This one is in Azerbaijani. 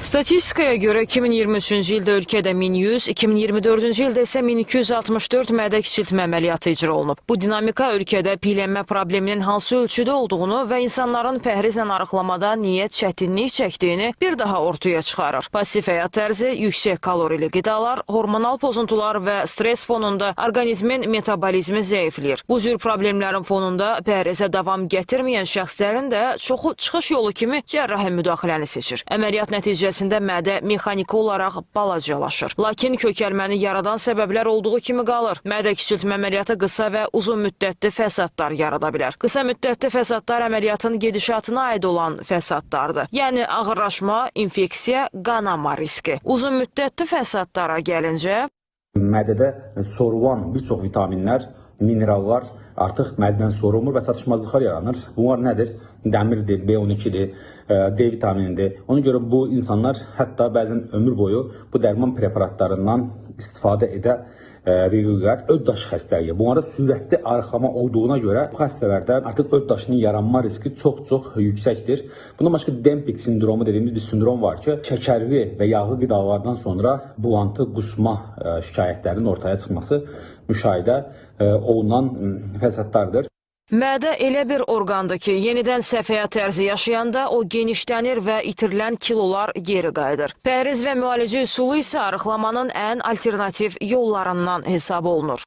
Statistikaya göre 2023-cü ildə ölkədə 1100, 2024-cü ildə isə 1264 mədə kiçiltmə əməliyyatı icra olunub. Bu dinamika ölkədə piylənmə probleminin hansı ölçüdə olduğunu və insanların pəhrizlə arıqlamada niyə çətinlik çəkdiyini bir daha ortaya çıxarır. Pasif həyat tərzi, yüksək kalorili qidalar, hormonal pozuntular və stress fonunda orqanizmin metabolizmi zəifləyir. Bu cür problemlərin fonunda pəhrizə davam gətirməyən şəxslərin də çoxu çıxış yolu kimi cərrahi müdaxiləni seçir. Əməliyyat nəticəsində mədə mexaniki olaraq balacalaşır. Lakin kökəlməni yaradan səbəblər olduğu kimi qalır. Mədə kiçiltmə əməliyyatı qısa və uzun müddətli fəsadlar yarada bilər. Qısa müddətli fəsadlar əməliyyatın gedişatına aid olan fəsadlardır. Yəni ağırlaşma, infeksiya, qanama riski. Uzun müddətli fəsadlara gəlincə, mədədə sorulan bir çox vitaminlər, minerallar artıq mədədən sorulmur və çatışmazlıqlar yaranır. Bunlar nədir? Dəmirdir, B12-dir, D vitaminidir. Ona görə bu insanlar hətta bəzən ömür boyu bu dərman preparatlarından istifadə edə bilirlər. Öd-daşı xəstəliyi. Bunlara sürətli arıqlama olduğuna görə bu xəstələrdə artıq öd-daşının yaranma riski çox-çox yüksəkdir. Bundan başqa Dempik sindromu dediğimiz bir sindrom var ki, şəkərli və yağlı qidalardan sonra bulantı, qusma şikayətlərinin ortaya çıxması müşahidə olunan fəsadlardır. Mədə elə bir orqandır ki, yenidən səhv həyat tərzi yaşayanda o genişlənir və itirilən kilolar geri qayıdır. Pəhriz və müalicə üsulu isə arıqlamanın ən alternativ yollarından hesab olunur.